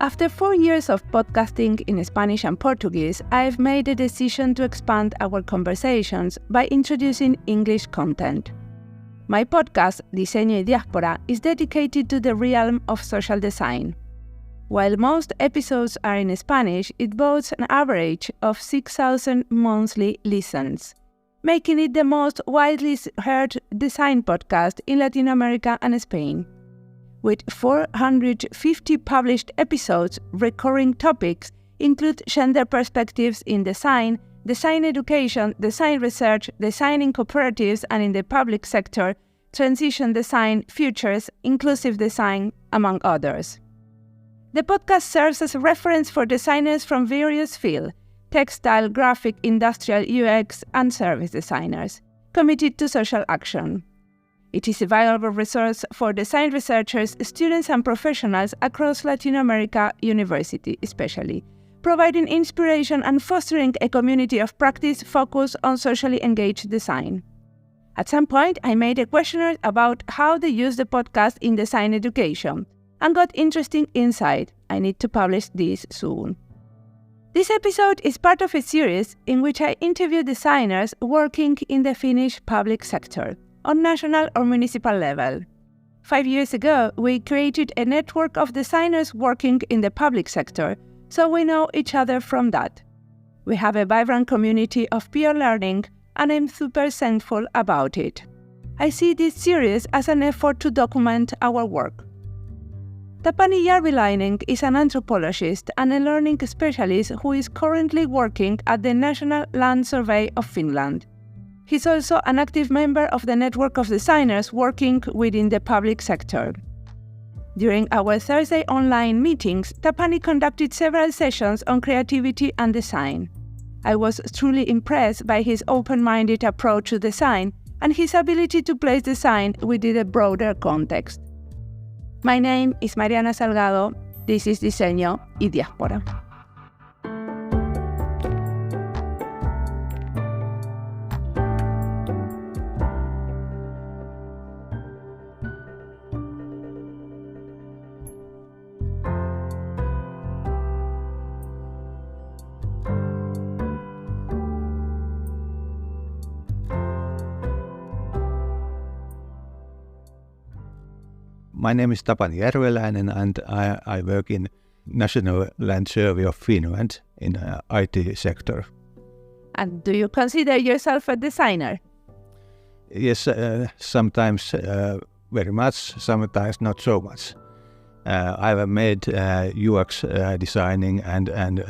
After 4 years of podcasting in Spanish and Portuguese, I've made a decision to expand our conversations by introducing English content. My podcast, Diseño y Diáspora, is dedicated to the realm of social design. While most episodes are in Spanish, it boasts an average of 6,000 monthly listens, making it the most widely heard design podcast in Latin America and Spain. With 450 published episodes, recurring topics include gender perspectives in design, design education, design research, design in cooperatives and in the public sector, transition design, futures, inclusive design, among others. The podcast serves as a reference for designers from various fields: textile, graphic, industrial, UX, and service designers, committed to social action. It is a valuable resource for design researchers, students, and professionals across Latin America, university especially, providing inspiration and fostering a community of practice focused on socially engaged design. At some point, I made a questionnaire about how they use the podcast in design education, and got interesting insight. I need to publish this soon. This episode is part of a series in which I interview designers working in the Finnish public sector, on national or municipal level. 5 years ago, we created a network of designers working in the public sector, so we know each other from that. We have a vibrant community of peer learning, and I'm super thankful about it. I see this series as an effort to document our work. Tapani Järveläinen is an anthropologist and a learning specialist who is currently working at the National Land Survey of Finland. He's also an active member of the network of designers working within the public sector. During our Thursday online meetings, Tapani conducted several sessions on creativity and design. I was truly impressed by his open-minded approach to design and his ability to place design within a broader context. My name is Mariana Salgado. This is Diseño y Diáspora. My name is Tapani Järveläinen and I work in National Land Survey of Finland in IT sector. And do you consider yourself a designer? Yes, sometimes very much, sometimes not so much. I've made UX designing and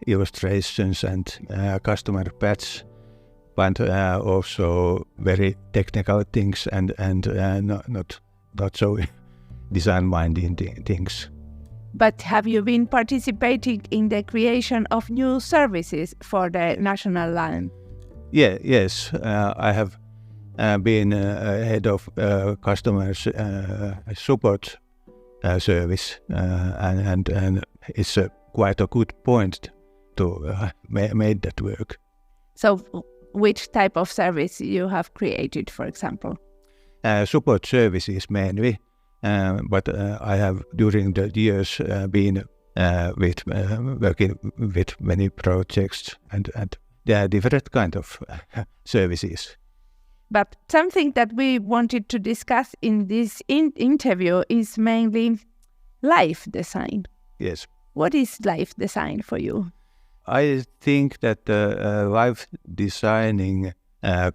illustrations and customer patch, but also very technical things and not so design-minded things. But have you been participating in the creation of new services for the national land? Yes, I have been head of customer support service, and it's quite a good point to make that work. So, which type of service you have created, for example? Support services mainly, but I have during the years been working with many projects and there are different kind of services. But something that we wanted to discuss in this interview is mainly life design. Yes. What is life design for you? I think that life designing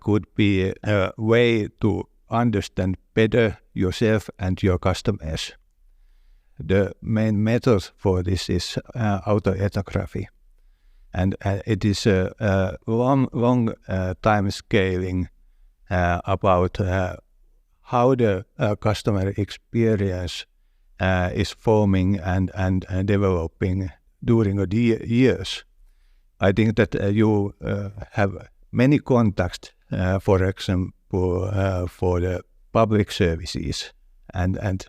could be a way to understand better yourself and your customers. The main method for this is autoethnography, and it is a long time scaling about how the customer experience is forming and developing during the years. I think that you have many contacts, for example, for the public services, and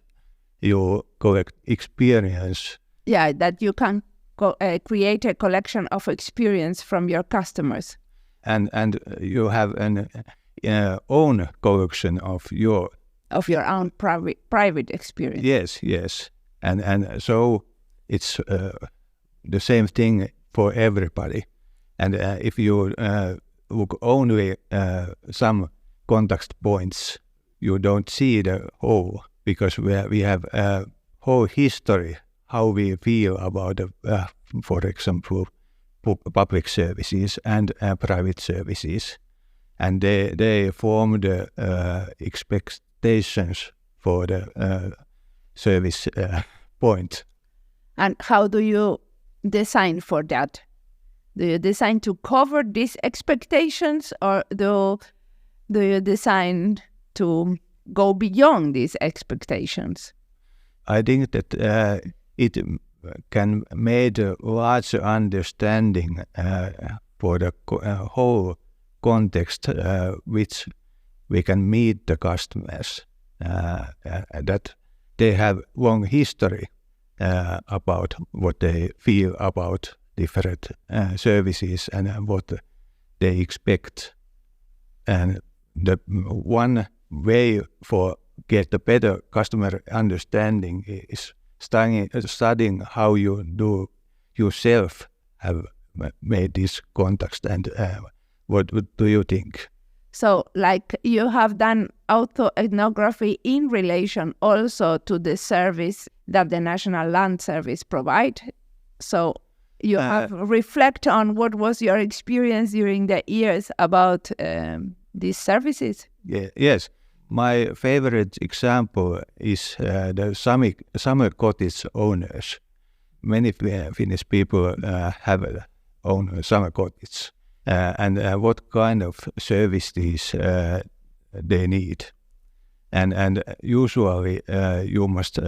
you collect experience. Yeah, that you can create a collection of experience from your customers. And you have an own collection of your own private experience. Yes, and so it's the same thing for everybody. And if you look only some contact points, you don't see the whole, because we have a whole history how we feel about, for example, public services and private services, and they form the expectations for the service point. And how do you design for that? Do you design to cover these expectations, or do you design to go beyond these expectations? I think that it can make a larger understanding for the whole context which we can meet the customers, that they have long history about what they feel about different services and what they expect. And the one way for get a better customer understanding is studying how you do yourself have made this context, and what do you think? So, like, you have done autoethnography in relation also to the service that the National Land Service provide. So you have reflect on what was your experience during the years about these services. Yes. My favorite example is the summer cottage owners. Many Finnish people have own summer cottage, and what kind of services they need. And usually you must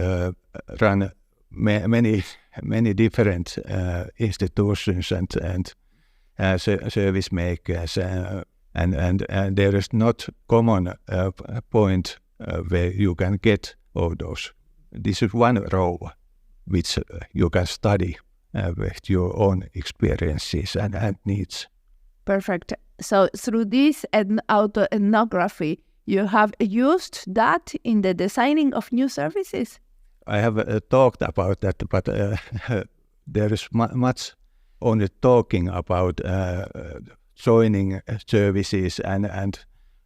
run many different institutions and service makers. And there is not common point where you can get all those. This is one row which you can study with your own experiences and needs. Perfect. So through this autoethnography, you have used that in the designing of new services? I have talked about that, but there is much only talking about joining services and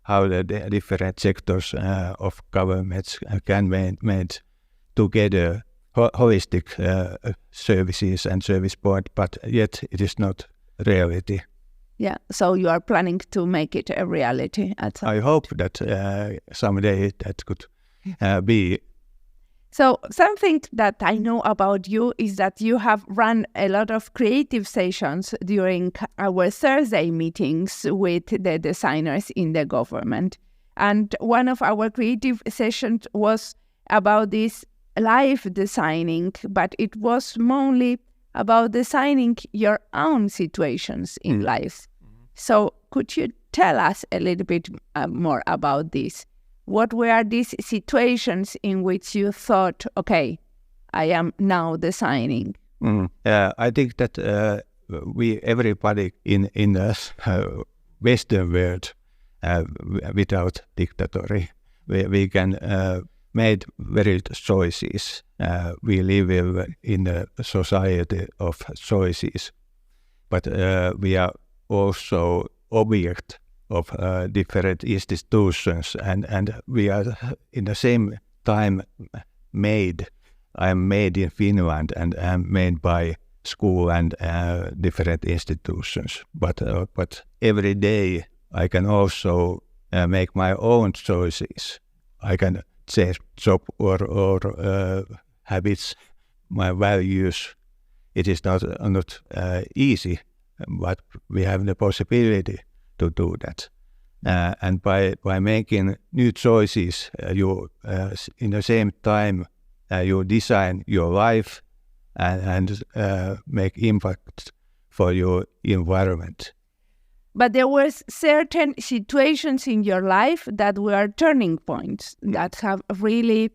how the different sectors of governments can made together holistic services and service point, but yet it is not reality. Yeah, so you are planning to make it a reality at some I hope that someday that could be. So something that I know about you is that you have run a lot of creative sessions during our Thursday meetings with the designers in the government. And one of our creative sessions was about this life designing, but it was mainly about designing your own situations in life. So could you tell us a little bit more about this? What were these situations in which you thought, okay, I am now designing? I think that everybody in the Western world, without dictatorship, we can make very choices. We live in a society of choices, but we are also object of different institutions, and we are in the same time made. I am made in Finland and am made by school and different institutions. But every day I can also make my own choices. I can change job or habits, my values. It is not easy, but we have the possibility to do that. And by making new choices, you in the same time you design your life and make impact for your environment. But there were certain situations in your life that were turning points that have really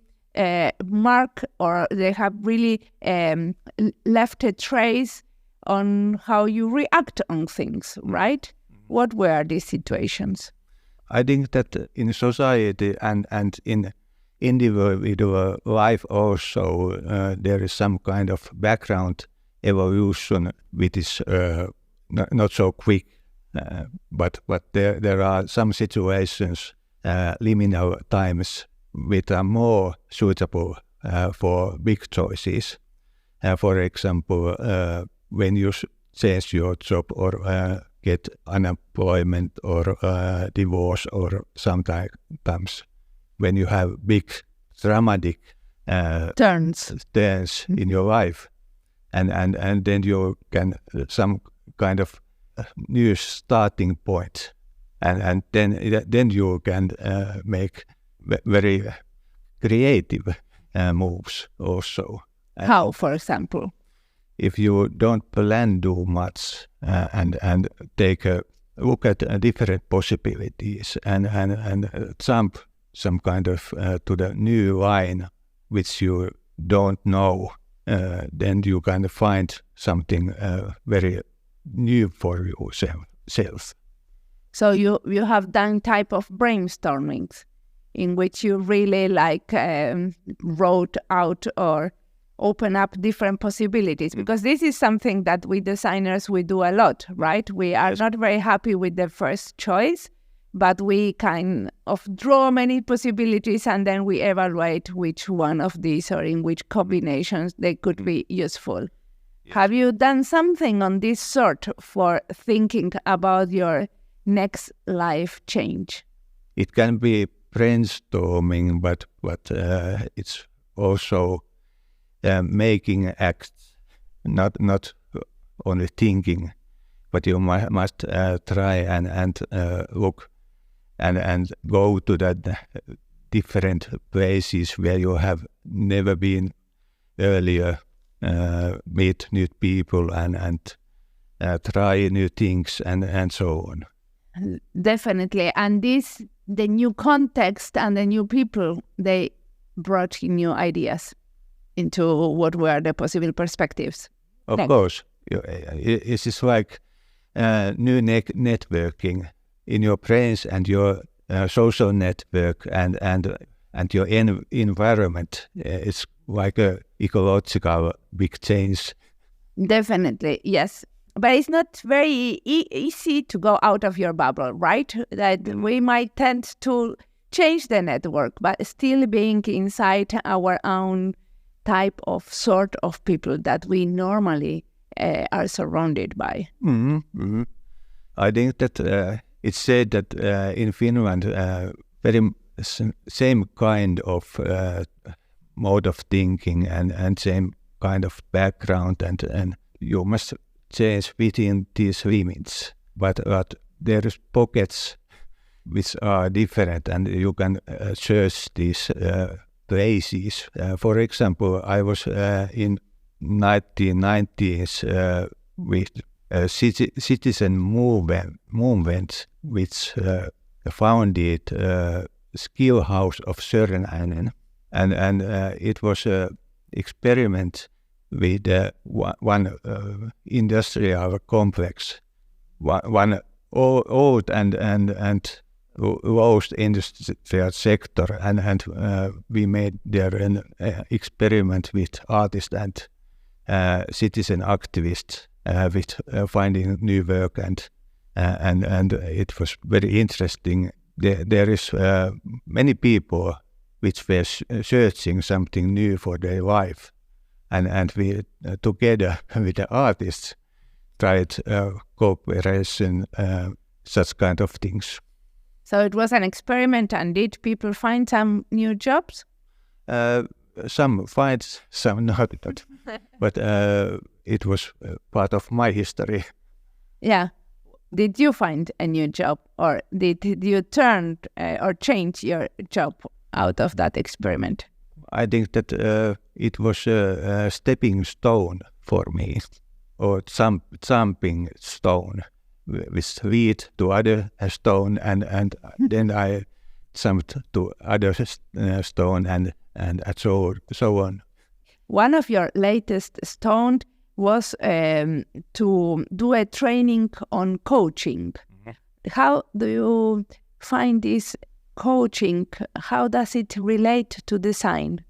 marked, or they have really left a trace on how you react on things, right? What were these situations? I think that in society and in individual life also, there is some kind of background evolution which is not so quick, but there are some situations, liminal times, which are more suitable for big choices. For example, when you change your job or get unemployment or divorce, or sometimes when you have big dramatic turns in your life, and then you can some kind of new starting point, and then you can make very creative moves also. How, for example? If you don't plan too much and take a look at different possibilities and jump some kind of to the new line which you don't know, then you can find something very new for yourself. So you have done type of brainstormings in which you really wrote out or open up different possibilities, because this is something that we designers, we do a lot, right? We are not very happy with the first choice, but we kind of draw many possibilities and then we evaluate which one of these or in which combinations they could be useful. Yes. Have you done something on this sort for thinking about your next life change? It can be brainstorming, but it's also making acts, not only thinking, but you must try and look and go to that different places where you have never been earlier, meet new people and try new things and so on. Definitely. And the new context and the new people, they brought new ideas into what were the possible perspectives. Of course. It is like new networking in your brains and your social network and your environment. It's like a ecological big change. Definitely, yes. But it's not very easy to go out of your bubble, right? That we might tend to change the network, but still being inside our own type of sort of people that we normally are surrounded by. Mm-hmm. Mm-hmm. I think that it's said that in Finland, very same kind of mode of thinking and same kind of background, and you must change within these limits. But there is pockets which are different, and you can search these places. For example, I was in 1990s with a citizen movement which founded Skill House of Sörnäinen, and it was an experiment with one industrial complex, one old and lost industrial sector, and we made there an experiment with artists and citizen activists with finding new work, and it was very interesting. There is many people which were searching something new for their life, and we together with the artists tried cooperation, such kind of things. So it was an experiment, and did people find some new jobs? Some find, some not. But it was part of my history. Yeah. Did you find a new job, or did you turn or change your job out of that experiment? I think that it was a stepping stone for me, or jumping stone, which lead to other stone, and then I jumped to other stone and so on. One of your latest stone was to do a training on coaching. Mm-hmm. How do you find this coaching, how does it relate to design?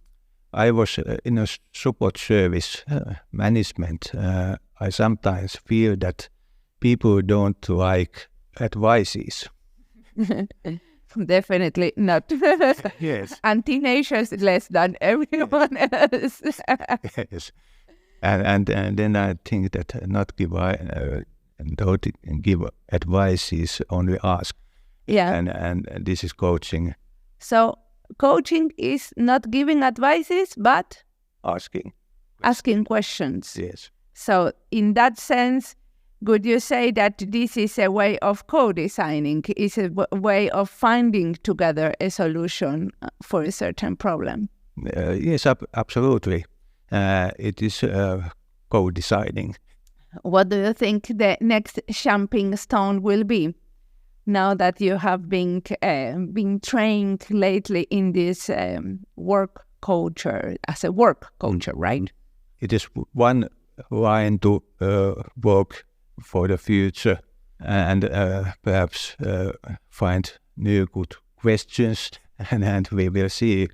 I was in a support service management. I sometimes feel that people don't like advices. Definitely not. Yes. And teenagers less than everyone else. Yes. And then I think that don't give advices, only ask. Yeah. And this is coaching. So coaching is not giving advices, but asking questions. Yes. So in that sense, would you say that this is a way of co-designing, is a way of finding together a solution for a certain problem? Yes, absolutely. It is co-designing. What do you think the next jumping stone will be? Now that you have been trained lately in this work culture, as a work culture, right? It is one line to work for the future and perhaps find new good questions, and we will see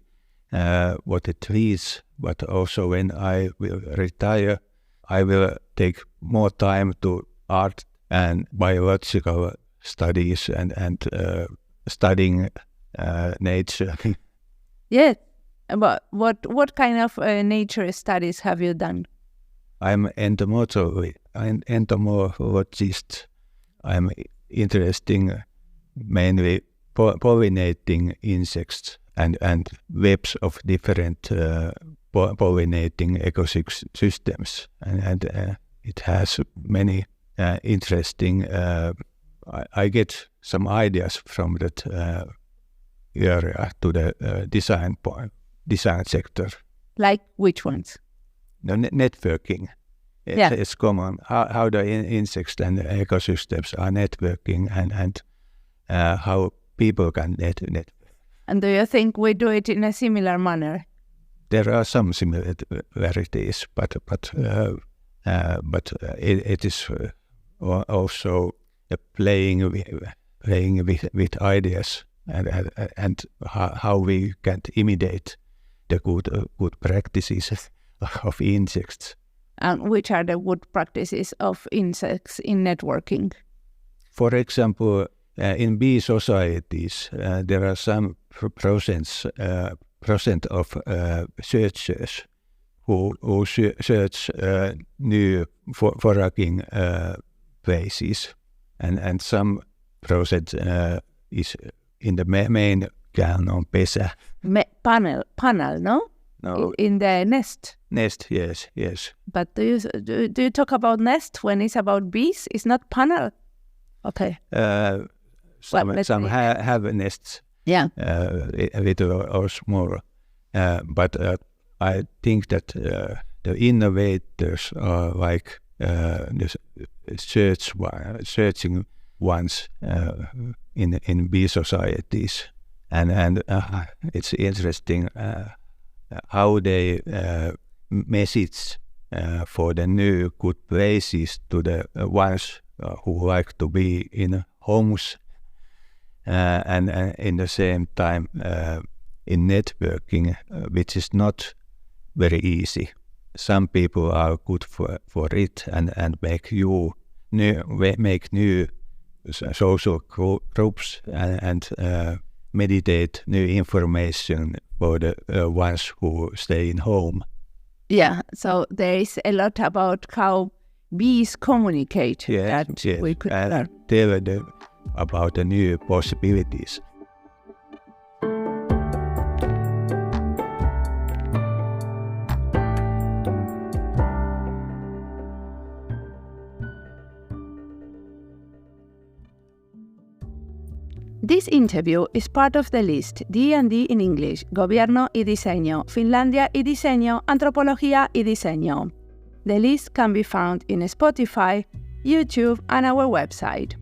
what it is. But also when I will retire, I will take more time to art and biological studies and studying nature. Yes. But what kind of nature studies have you done? I'm entomologist. I'm interested mainly pollinating insects and webs of different pollinating ecosystems, and it has many interesting. I get some ideas from that area to the design sector. Like which ones? No, networking. It's common. How the insects and the ecosystems are networking and how people can network. And do you think we do it in a similar manner? There are some similarities, but it is also playing with ideas and how we can imitate the good practices of insects. And which are the good practices of insects in networking? For example, in bee societies, there are some percent of searchers who search new foraging places, and some percent is in the main canon pesä. Panel, no? No. In the nest. Nest, yes. But do you talk about nest when it's about bees? It's not panel. Okay. Some have nests. Yeah. A little or small, but I think that the innovators are like the searching ones in bee societies, and it's interesting how they message for the new good places to the ones who like to be in homes, and in the same time in networking, which is not very easy. Some people are good for it and make new social groups and meditate new information for the ones who stay in home. Yeah, so there is a lot about how bees communicate that we could learn. Tell them about the new possibilities. This interview is part of the list D&D in English, Gobierno y Diseño, Finlandia y Diseño, Antropología y Diseño. The list can be found in Spotify, YouTube, and our website.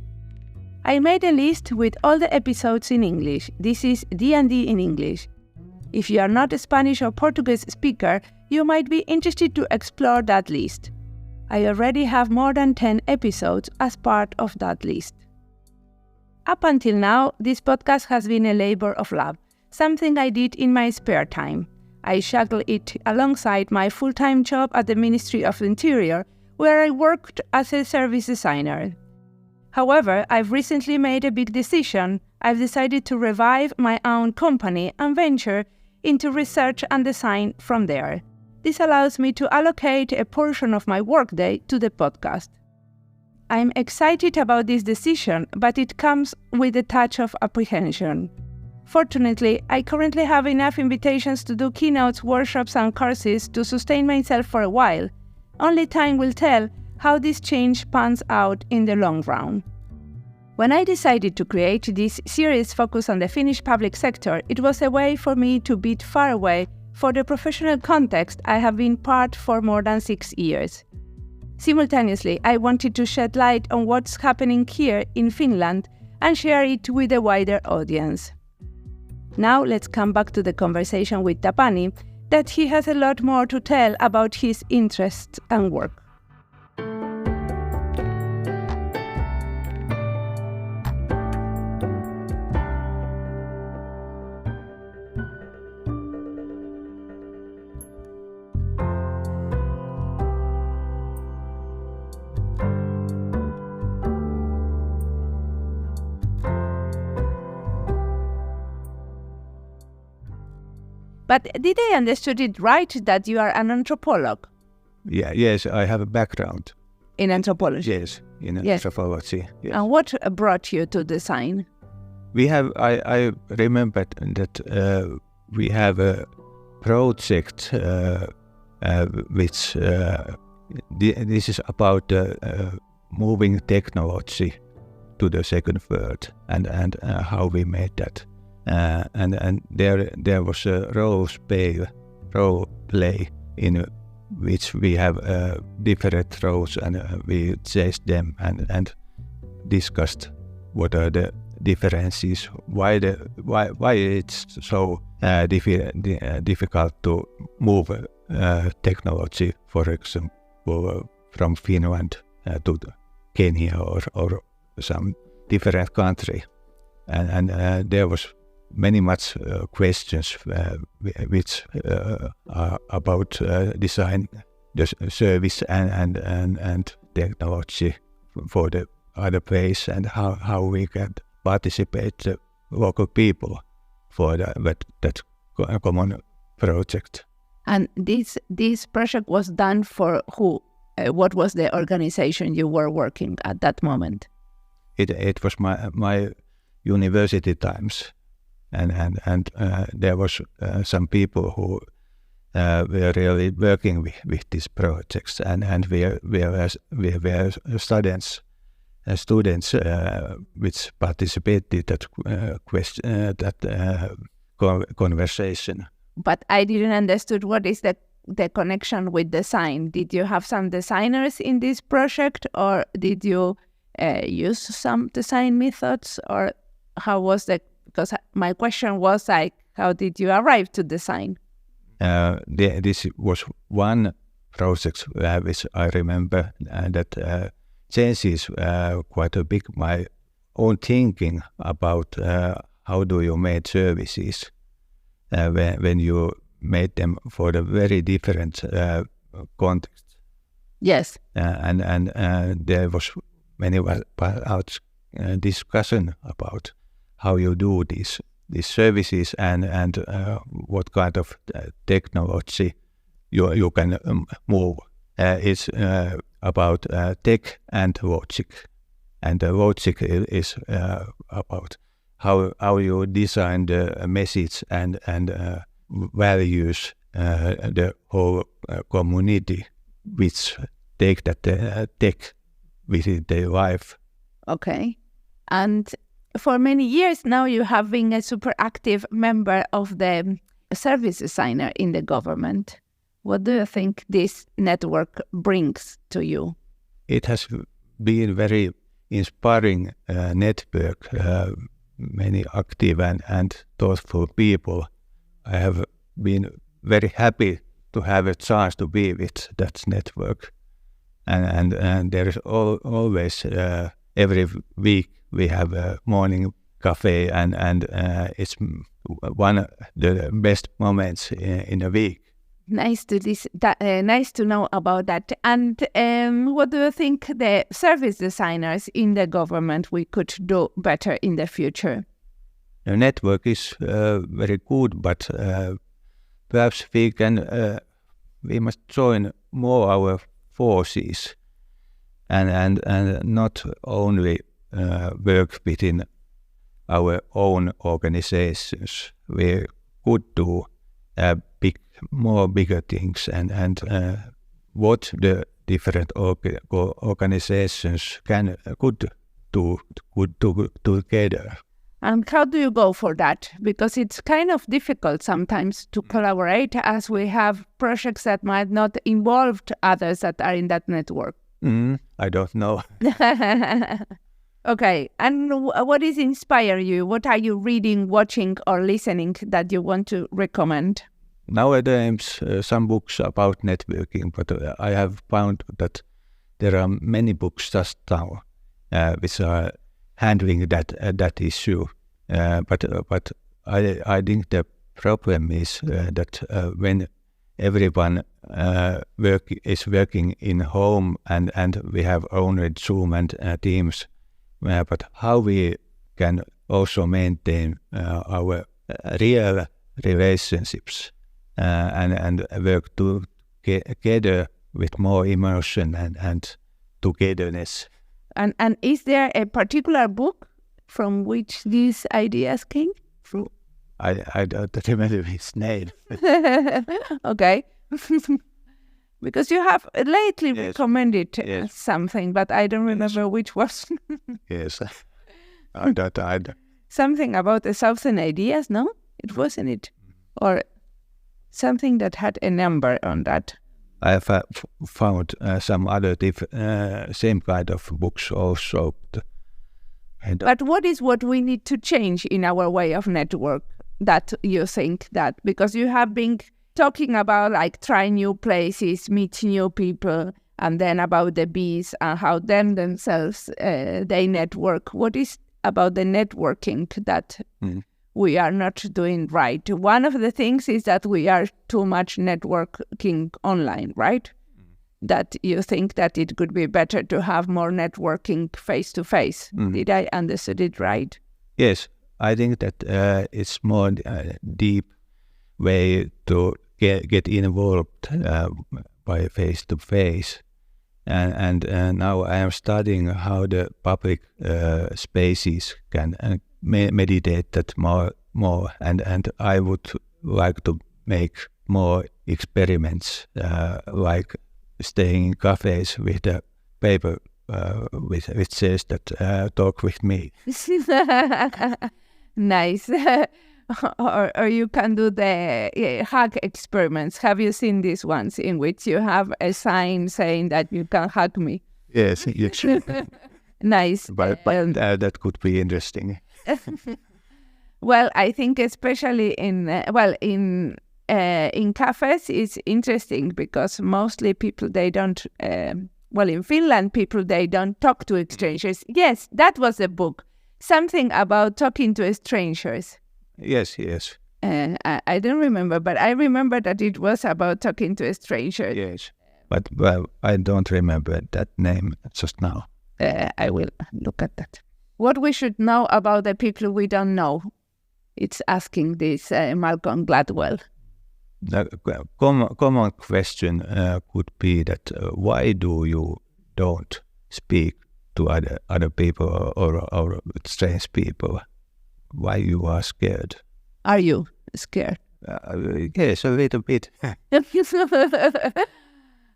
I made a list with all the episodes in English. This is D&D in English. If you are not a Spanish or Portuguese speaker, you might be interested to explore that list. I already have more than 10 episodes as part of that list. Up until now, this podcast has been a labor of love, something I did in my spare time. I juggle it alongside my full-time job at the Ministry of Interior, where I worked as a service designer. However, I've recently made a big decision. I've decided to revive my own company and venture into research and design from there. This allows me to allocate a portion of my workday to the podcast. I'm excited about this decision, but it comes with a touch of apprehension. Fortunately, I currently have enough invitations to do keynotes, workshops, and courses to sustain myself for a while. Only time will tell how this change pans out in the long run. When I decided to create this series focused on the Finnish public sector, it was a way for me to beat far away for the professional context I have been part for more than 6 years. Simultaneously, I wanted to shed light on what's happening here in Finland and share it with a wider audience. Now let's come back to the conversation with Tapani, that he has a lot more to tell about his interests and work. But did I understood it right that you are an anthropologist? Yes, I have a background. In anthropology? Yes, in anthropology. Yes. And what brought you to design? I remembered that we have a project which this is about moving technology to the second world and how we made that. And there was a role play in which we have different roles, and we chased them and discussed what are the differences, why it's so difficult to move technology, for example, from Finland to Kenya or some different country, and there was many much questions which are about design the service and technology for the other place, and how we can participate the local people for that common project. And this project was done for who? What was the organization you were working at that moment? It was my university times. And there was some people who were really working with these projects, and we were students which participated that conversation. But I didn't understood what is the connection with design. Did you have some designers in this project, or did you use some design methods, or how was the? Because my question was like, how did you arrive to design? This was one project which I remember that changes quite a bit my own thinking about how do you make services when you made them for a very different context. Yes. And there was many discussion about how you do these services and what kind of technology you can move. It's about tech and logic, and the logic is about how you design the message and values the whole community which take that tech within their life. Okay, and for many years now, you have been a super active member of the service designer in the government. What do you think this network brings to you? It has been very inspiring network, many active and thoughtful people. I have been very happy to have a chance to be with that network. And there is always every week we have a morning cafe, and it's one of the best moments in a week. Nice to know about that. And what do you think the service designers in the government we could do better in the future? The network is very good, but perhaps we must join more our forces and not only work within our own organizations. We could do bigger things, and what the different organizations could do together. And how do you go for that? Because it's kind of difficult sometimes to collaborate, as we have projects that might not involve others that are in that network. I don't know. Okay, and what is inspire you? What are you reading, watching, or listening that you want to recommend? Nowadays, some books about networking, but I have found that there are many books just now which are handling that issue. But I think the problem is that when everyone is working in home and we have only Zoom and Teams, but how we can also maintain our real relationships and work together with more emotion and togetherness. And is there a particular book from which these ideas came from? I don't remember his name. Okay. Because you have lately recommended something, but I don't remember which was. Yes. I don't. Something about the Southern ideas, no? It wasn't it? Or something that had a number on that. I have found some other same kind of books also. But what we need to change in our way of network that you think that? Because you have been talking about like try new places, meet new people, and then about the bees and how them themselves, they network. What is about the networking that we are not doing right? One of the things is that we are too much networking online, right? That you think that it could be better to have more networking face-to-face. Did I understand it right? Yes, I think that it's more deep way to get involved by face-to-face. And now I am studying how the public spaces can meditate that more. And I would like to make more experiments like staying in cafes with a paper which says that talk with me. Nice. Or you can do the hug experiments. Have you seen these ones in which you have a sign saying that you can hug me? Yes. Nice. But that could be interesting. Well, I think especially in cafes it's interesting because mostly people they don't. In Finland people they don't talk to strangers. Yes, that was a book. Something about talking to strangers. Yes. I don't remember, but I remember that it was about talking to a stranger. Yes, but I don't remember that name just now. I will look at that. What we should know about the people we don't know? It's asking this Malcolm Gladwell. The common question could be that why do you don't speak to other people or strange people? Why you are scared? Are you scared? Yes, a little bit.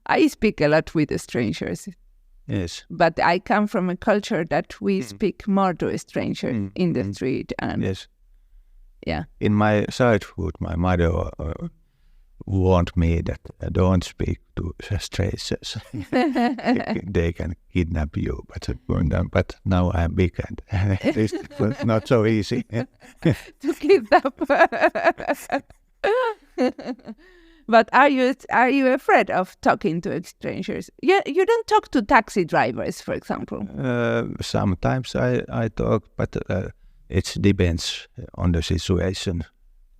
I speak a lot with strangers. Yes. But I come from a culture that we speak more to a stranger in the street. And yes. Yeah. In my childhood, my mother warned me that I don't speak to strangers. They can kidnap you, but now I'm big and it's not so easy to kidnap. But are you afraid of talking to strangers? Yeah, you don't talk to taxi drivers, for example. Sometimes I talk, but it depends on the situation.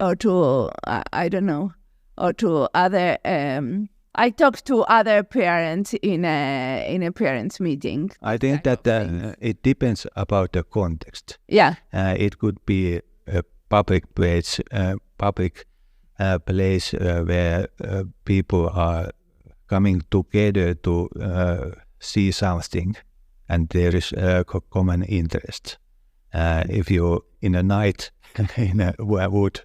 Or to I don't know, or to other. I talked to other parents in a parents meeting. I think that it depends about the context. Yeah. It could be a public place, place where people are coming together to see something, and there is a common interest. If you in a night in a wood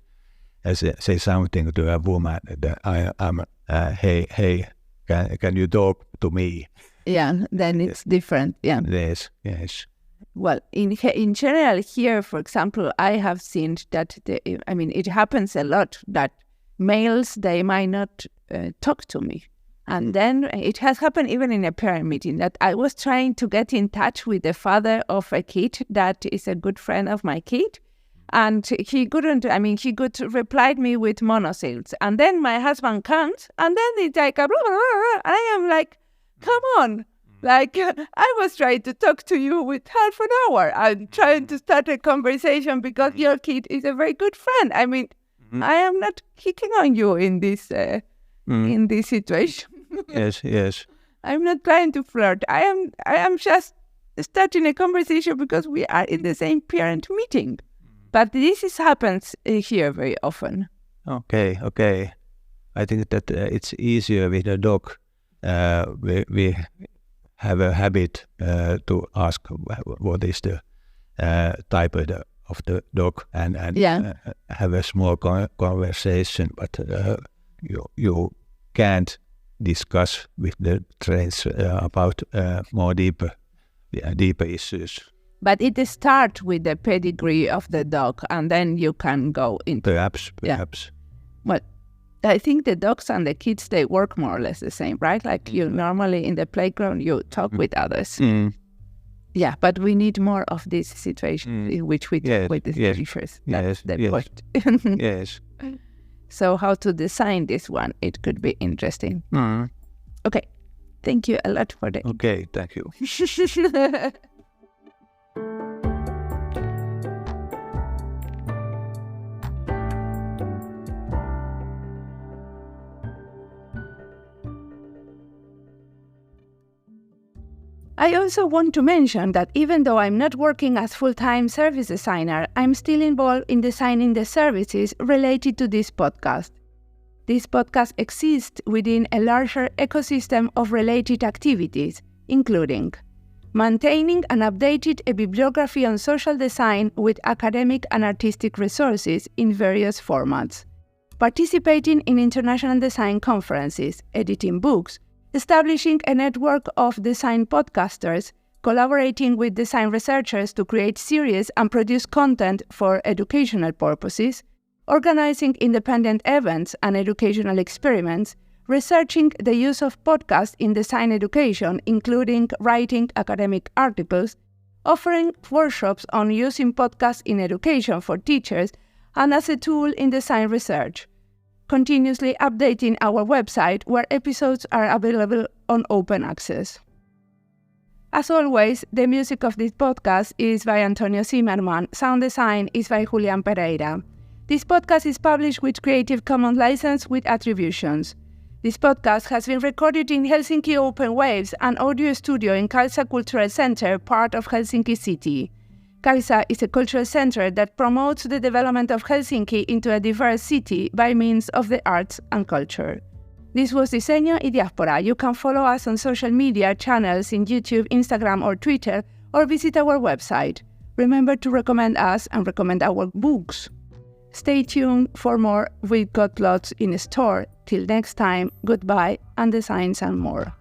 say something to a woman, that I'm hey, can you talk to me? Yeah, then it's different. Yeah. Yes. Well, in general here, for example, I have seen that it happens a lot that males, they might not talk to me. And then it has happened even in a parent meeting that I was trying to get in touch with the father of a kid that is a good friend of my kid. And he couldn't, he could reply me with monosyllables. And then my husband comes, and then it's like, blah, blah, blah, and I am like, come on. Like, I was trying to talk to you with half an hour. I'm trying to start a conversation because your kid is a very good friend. I am not hitting on you in this situation. Yes. I'm not trying to flirt. I am just starting a conversation because we are in the same parent meeting. But this happens here very often. Okay. I think that it's easier with a dog. We have a habit to ask what is the type of the dog and have a small conversation, but you can't discuss with the trains about more deeper issues. But it starts with the pedigree of the dog, and then you can go into... Perhaps. Yeah. Well, I think the dogs and the kids, they work more or less the same, right? Like you normally in the playground, you talk with others. Yeah, but we need more of this situation in which we talk with the strangers. That's the point. Yes. So how to design this one, it could be interesting. Okay, thank you a lot for that. Okay, thank you. I also want to mention that even though I'm not working as full-time service designer, I'm still involved in designing the services related to this podcast. This podcast exists within a larger ecosystem of related activities, including maintaining and updating a bibliography on social design with academic and artistic resources in various formats, participating in international design conferences, editing books, establishing a network of design podcasters, collaborating with design researchers to create series and produce content for educational purposes, organizing independent events and educational experiments, researching the use of podcasts in design education, including writing academic articles, offering workshops on using podcasts in education for teachers and as a tool in design research, continuously updating our website where episodes are available on open access. As always, the music of this podcast is by Antonio Zimmerman, sound design is by Julian Pereira. This podcast is published with Creative Commons license with attributions. This podcast has been recorded in Helsinki Open Waves, an audio studio in Caisa Cultural Center, part of Helsinki City. Caisa is a cultural center that promotes the development of Helsinki into a diverse city by means of the arts and culture. This was Diseño y Diáspora. You can follow us on social media channels in YouTube, Instagram, or Twitter, or visit our website. Remember to recommend us and recommend our books. Stay tuned for more. We've got lots in store. Till next time, goodbye and design some more.